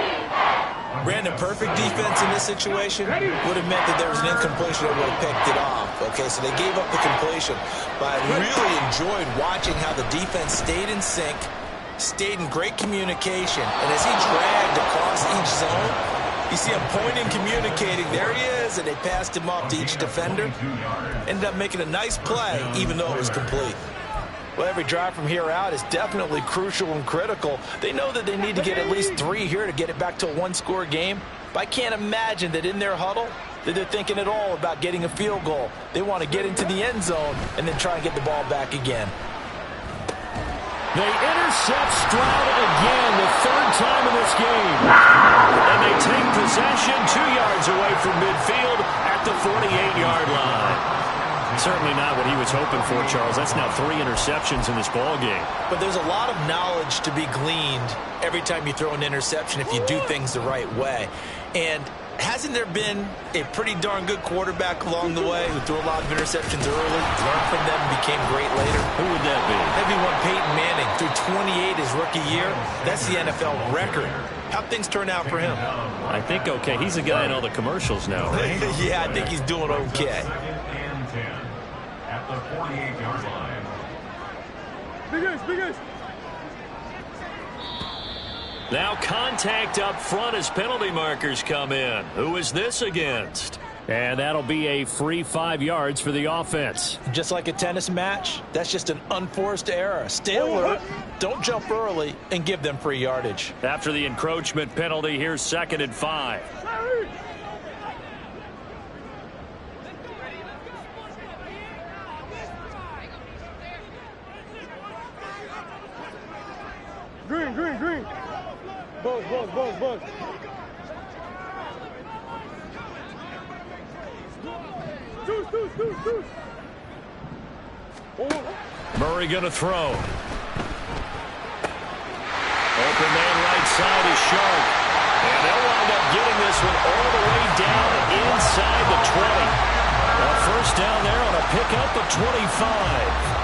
Brandon, perfect defense in this situation would have meant that there was an incompletion that would have picked it off. Okay, so they gave up the completion. But I really enjoyed watching how the defense stayed in sync, stayed in great communication, and as he dragged across each zone, you see him pointing, communicating. There he is, and they passed him off to each defender. Ended up making a nice play, even though it was complete. Well, every drive from here out is definitely crucial and critical. They know that they need to get at least 3 here to get it back to a 1-score game. But I can't imagine that in their huddle that they're thinking at all about getting a field goal. They want to get into the end zone and then try and get the ball back again. They intercept Stroud again, the 3rd time in this game. And they take possession 2 yards away from midfield at the 48-yard line. Certainly not what he was hoping for, Charles. That's now 3 interceptions in this ball game. But there's a lot of knowledge to be gleaned every time you throw an interception if you do things the right way. And hasn't there been a pretty darn good quarterback along the way who threw a lot of interceptions early, learned from them, and became great later? Who would that be? That'd be one Peyton Manning. Threw 28 his rookie year. That's the NFL record. How'd things turn out for him? I think okay. He's the guy in all the commercials now, right? Yeah, I think he's doing okay. At the 48-yard line. Big ace. Now contact up front as penalty markers come in. Who is this against? And that'll be a free 5 yards for the offense. Just like a tennis match, that's just an unforced error. Stay alert, don't jump early, and give them free yardage. After the encroachment penalty, here's 2nd and 5. Green. Buzz. Deuce. Murray going to throw. Open man right side is Sharp. And they'll wind up getting this one all the way down inside the 20. A first down there on a pickup of 25.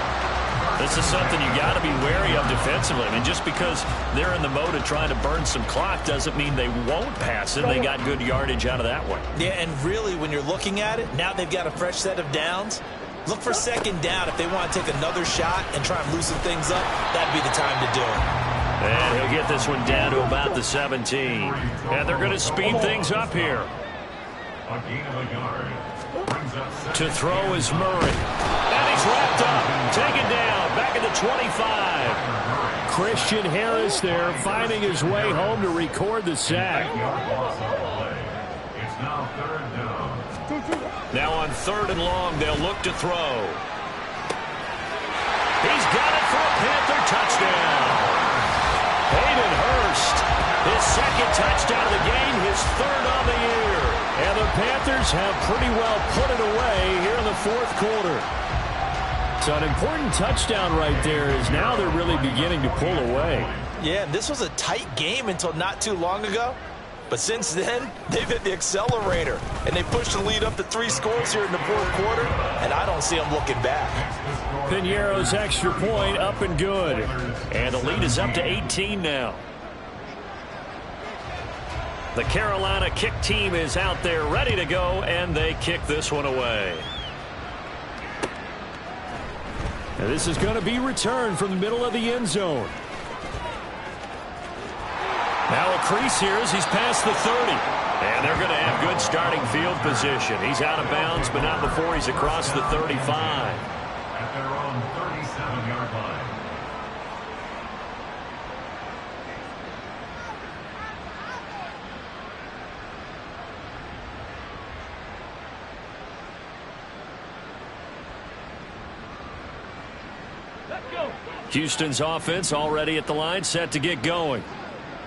This is something you got to be wary of defensively. I mean, just because they're in the mode of trying to burn some clock doesn't mean they won't pass it. They got good yardage out of that one. Yeah, and really, when you're looking at it, now they've got a fresh set of downs. Look for 2nd down. If they want to take another shot and try and loosen things up, that'd be the time to do it. And he'll get this one down to about the 17. And they're going to speed things up here. A gain of a yard. To throw is Murray. And he's wrapped up. Taken down. Back at the 25. Christian Harris there finding his way home to record the sack. It's now 3rd down. Now on 3rd and long. They'll look to throw. He's got it for a Panther touchdown. Hayden Hurst, his 2nd touchdown of the game, his 3rd on the year. And the Panthers have pretty well put it away here in the 4th quarter. So an important touchdown right there is now they're really beginning to pull away. Yeah, this was a tight game until not too long ago. But since then, they've hit the accelerator. And they pushed the lead up to 3 scores here in the 4th quarter. And I don't see them looking back. Piñeiro's extra point up and good. And the lead is up to 18 now. The Carolina kick team is out there ready to go, and they kick this one away. And this is going to be returned from the middle of the end zone. Now a crease here as he's past the 30. And they're going to have good starting field position. He's out of bounds, but not before he's across the 35. At their own 37-yard line. Houston's offense already at the line, set to get going.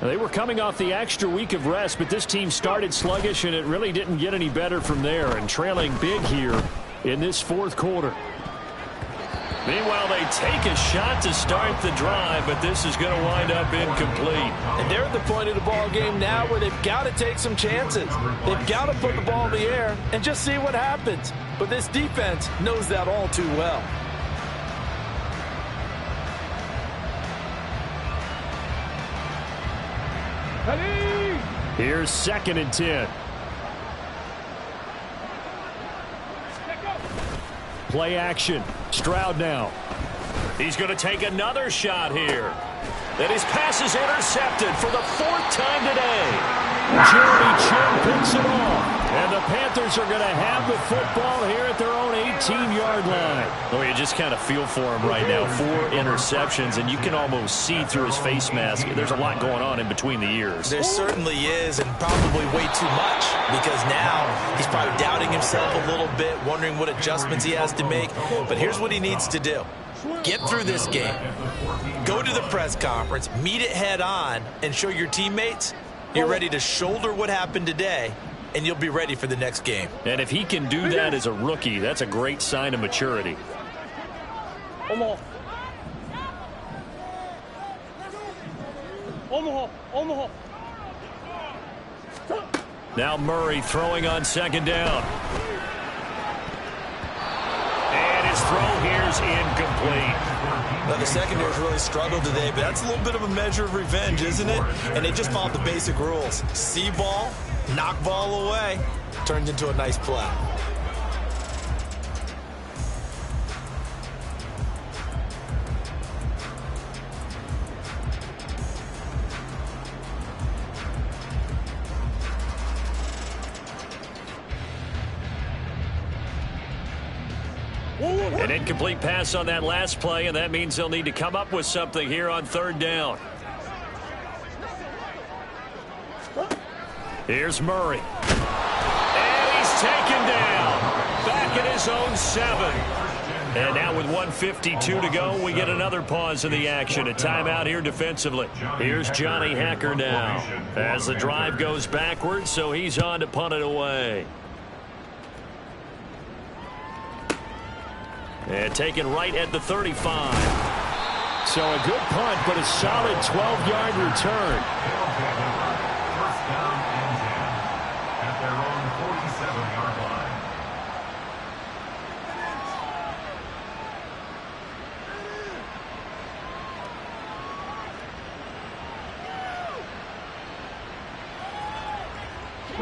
They were coming off the extra week of rest, but this team started sluggish, and it really didn't get any better from there, and trailing big here in this 4th quarter. Meanwhile, they take a shot to start the drive, but this is going to wind up incomplete. And they're at the point of the ball game now where they've got to take some chances. They've got to put the ball in the air and just see what happens. But this defense knows that all too well. Here's 2nd and 10. Play action. Stroud now. He's going to take another shot here. And his pass is intercepted for the 4th time today. Jeremy Chin picks it off. And the Panthers are going to have the football here at their own 18-yard line. Oh, you just kind of feel for him right now. 4 interceptions, and you can almost see through his face mask. There's a lot going on in between the ears. There certainly is, and probably way too much, because now he's probably doubting himself a little bit, wondering what adjustments he has to make. But here's what he needs to do. Get through this game. Go to the press conference, meet it head on, and show your teammates you're ready to shoulder what happened today, and you'll be ready for the next game. And if he can do that as a rookie, that's a great sign of maturity. Omaha. Omaha. Omaha. Now Murray throwing on 2nd down. And his throw here's incomplete. Now, the secondary's really struggled today, but that's a little bit of a measure of revenge, isn't it? And they just followed the basic rules. See ball, knock ball away, turned into a nice play. An incomplete pass on that last play, and that means they'll need to come up with something here on 3rd down. Here's Murray. And he's taken down. Back at his own 7. And now with 1:52 to go, we get another pause in the action. A timeout here defensively. Here's Johnny Hacker now as the drive goes backwards, so he's on to punt it away. And taken right at the 35. So a good punt, but a solid 12-yard return. First down and 10 at their own 47-yard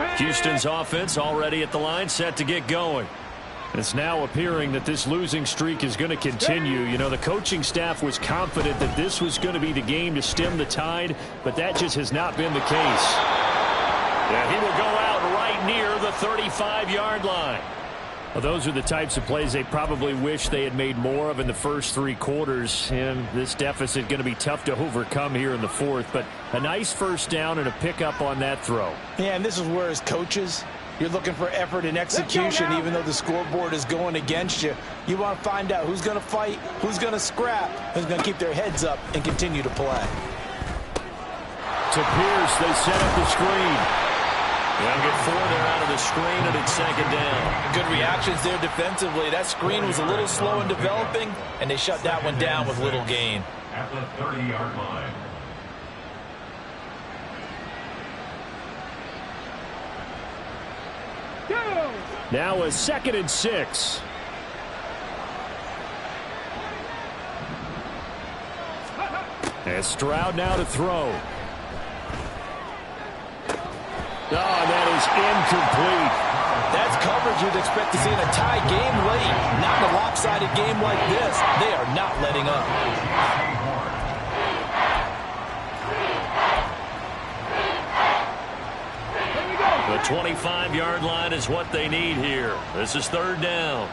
line. Houston's offense already at the line, set to get going. It's now appearing that this losing streak is going to continue. You know, the coaching staff was confident that this was going to be the game to stem the tide, but that just has not been the case. Yeah, he will go out right near the 35-yard line. Well, those are the types of plays they probably wish they had made more of in the first 3 quarters, and this deficit going to be tough to overcome here in the 4th, but a nice first down and a pickup on that throw. Yeah, and this is where his coaches You're looking for effort and execution, even though the scoreboard is going against you. You want to find out who's going to fight, who's going to scrap, who's going to keep their heads up and continue to play. To Pierce, they set up the screen. They'll get 4 there out of the screen, and it's second down. Good reactions there defensively. That screen was a little slow in developing, and they shut that one down with little gain. At the 30-yard line. Now a 2nd and 6. And Stroud now to throw. Oh, that is incomplete. That's coverage you'd expect to see in a tie game late. Not a lopsided game like this. They are not letting up. The 25-yard line is what they need here. This is 3rd down.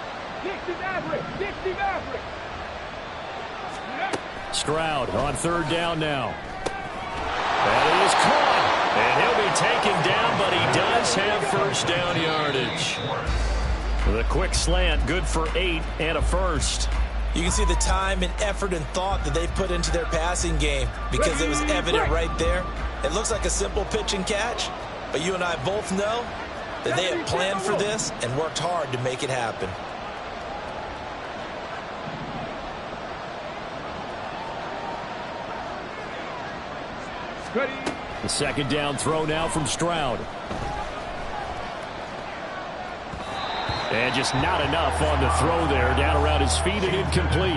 Stroud on 3rd down now. That is caught. And he'll be taken down, but he does have 1st down yardage. The quick slant, good for 8 and a 1st. You can see the time and effort and thought that they've put into their passing game because it was evident right there. It looks like a simple pitch and catch, but you and I both know that they have planned for this and worked hard to make it happen. The 2nd down throw now from Stroud. And just not enough on the throw there. Down around his feet and incomplete.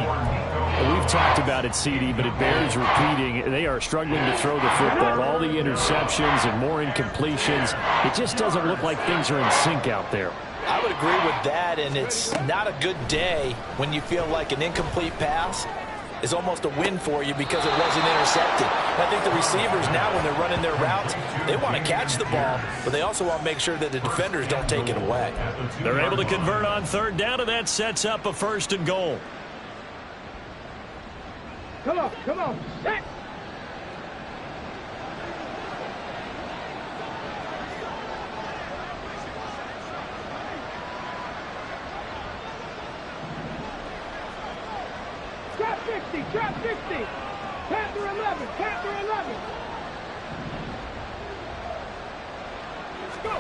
We've talked about it, CD, but it bears repeating. They are struggling to throw the football. All the interceptions and more incompletions. It just doesn't look like things are in sync out there. I would agree with that, and it's not a good day when you feel like an incomplete pass is almost a win for you because it wasn't intercepted. And I think the receivers now, when they're running their routes, they want to catch the ball, but they also want to make sure that the defenders don't take it away. They're able to convert on 3rd down, and that sets up a 1st and goal. Come on, come on. Set. Trap 50, trap 50. Panther 11, Panther 11. Let's go.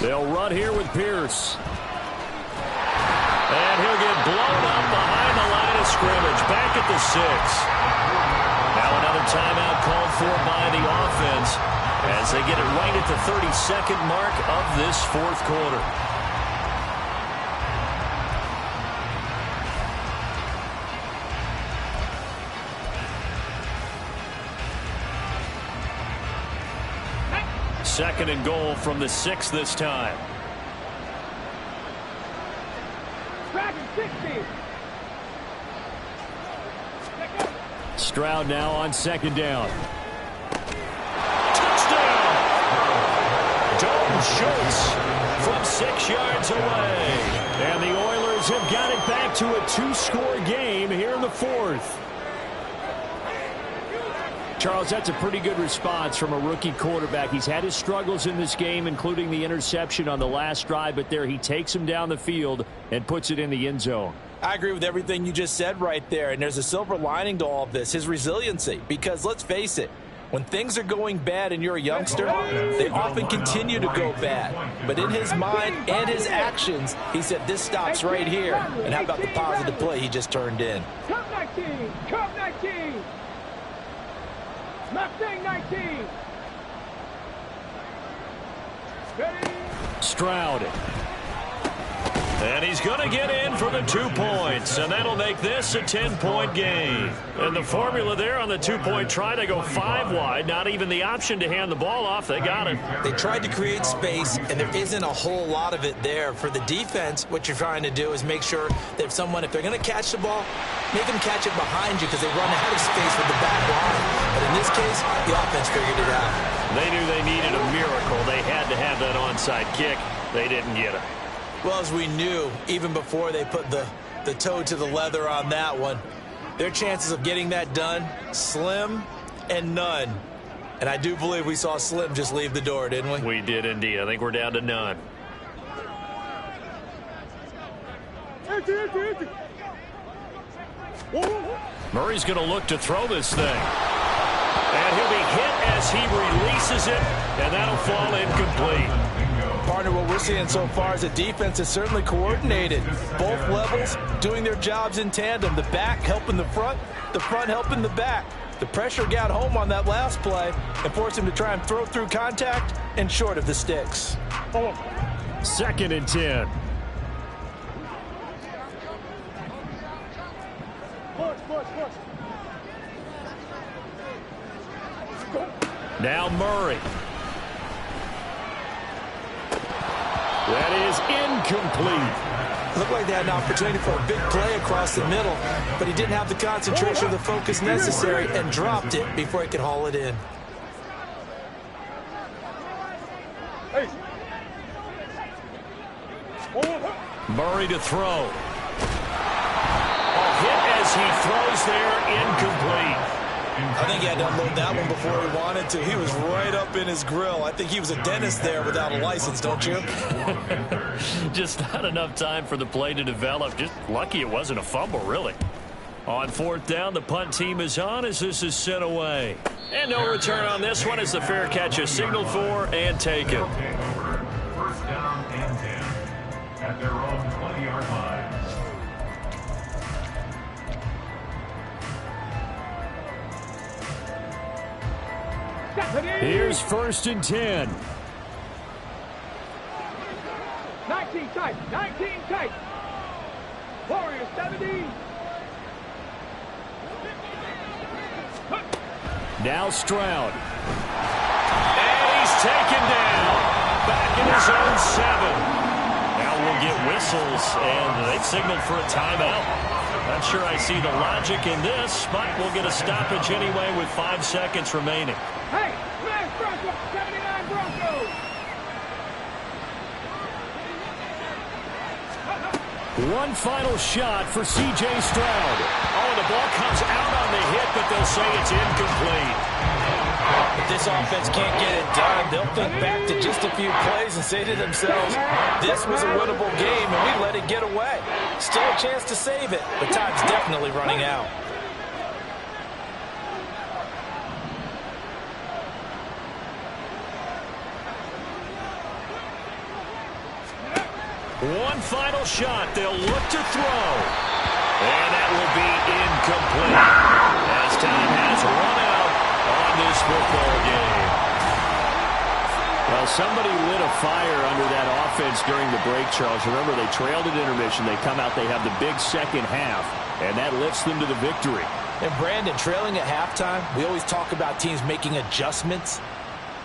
They'll run here with Pierce. And he'll get blown up behind the line of scrimmage. Back at the 6. Now another timeout called for by the offense as they get it right at the 32nd mark of this 4th quarter. Second and goal from the 6 this time. Stroud now on 2nd down. Touchdown! Dalton Schultz from 6 yards away. And the Oilers have got it back to a 2-score game here in the 4th. Charles, that's a pretty good response from a rookie quarterback. He's had his struggles in this game, including the interception on the last drive, but there he takes him down the field and puts it in the end zone. I agree with everything you just said right there, and there's a silver lining to all of this, his resiliency, because let's face it, when things are going bad and you're a youngster, they often continue to go bad. But in his mind and his actions, he said, this stops right here. And how about the positive play he just turned in? Cup 19, Cup 19. Mustang 19. Ready? Stroud. And he's going to get in for the 2 points, and that'll make this a 10-point game. And the formula there on the 2-point try, they go 5 wide, not even the option to hand the ball off. They got it. They tried to create space, and there isn't a whole lot of it there. For the defense, what you're trying to do is make sure that if they're going to catch the ball, make them catch it behind you because they run out of space with the back line. But in this case, the offense figured it out. They knew they needed a miracle. They had to have that onside kick. They didn't get it. Well, as we knew, even before they put the toe to the leather on that one, their chances of getting that done, slim and none. And I do believe we saw Slim just leave the door, didn't we? We did indeed. I think we're down to none. Murray's going to look to throw this thing. And he'll be hit as he releases it, and that'll fall incomplete. Partner, what we're seeing so far is the defense is certainly coordinated. Both levels doing their jobs in tandem. The back helping the front helping the back. The pressure got home on that last play and forced him to try and throw through contact and short of the sticks. 2nd and 10. Now Murray. That is incomplete. Looked like they had an opportunity for a big play across the middle, but he didn't have the concentration or the focus necessary and dropped it before he could haul it in. Murray to throw. A hit as he throws there, incomplete. I think he had to unload that one before he wanted to. He was right up in his grill. I think he was a dentist there without a license, don't you? Just not enough time for the play to develop. Just lucky it wasn't a fumble, really. On 4th down, the punt team is on as this is sent away. And no return on this one as the fair catch is signaled for and taken. First down and 10 at their own 20-yard line. Here's 1st and 10. 19 tight, 19 tight. Warriors 70. Now Stroud. And he's taken down. Back in his own 7. Now we'll get whistles, and they've signaled for a timeout. Not sure I see the logic in this, but we'll get a stoppage anyway with 5 seconds remaining. Hey, smash Broncos, 79 Broncos. One final shot for C.J. Stroud. Oh, the ball comes out on the hit, but they'll say it's incomplete. If this offense can't get it done, they'll think back to just a few plays and say to themselves, this was a winnable game and we let it get away. Still a chance to save it, but time's definitely running out. One final shot. They'll look to throw. And that will be incomplete. As time has run out on this football game. Well, somebody lit a fire under that offense during the break, Charles. Remember, they trailed at intermission. They come out, they have the big second half, and that lifts them to the victory. And Brandon, trailing at halftime, we always talk about teams making adjustments.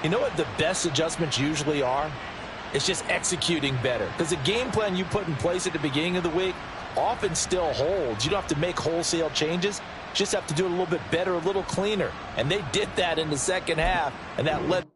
You know what the best adjustments usually are? It's just executing better. Because the game plan you put in place at the beginning of the week often still holds. You don't have to make wholesale changes. You just have to do it a little bit better, a little cleaner. And they did that in the second half, and that led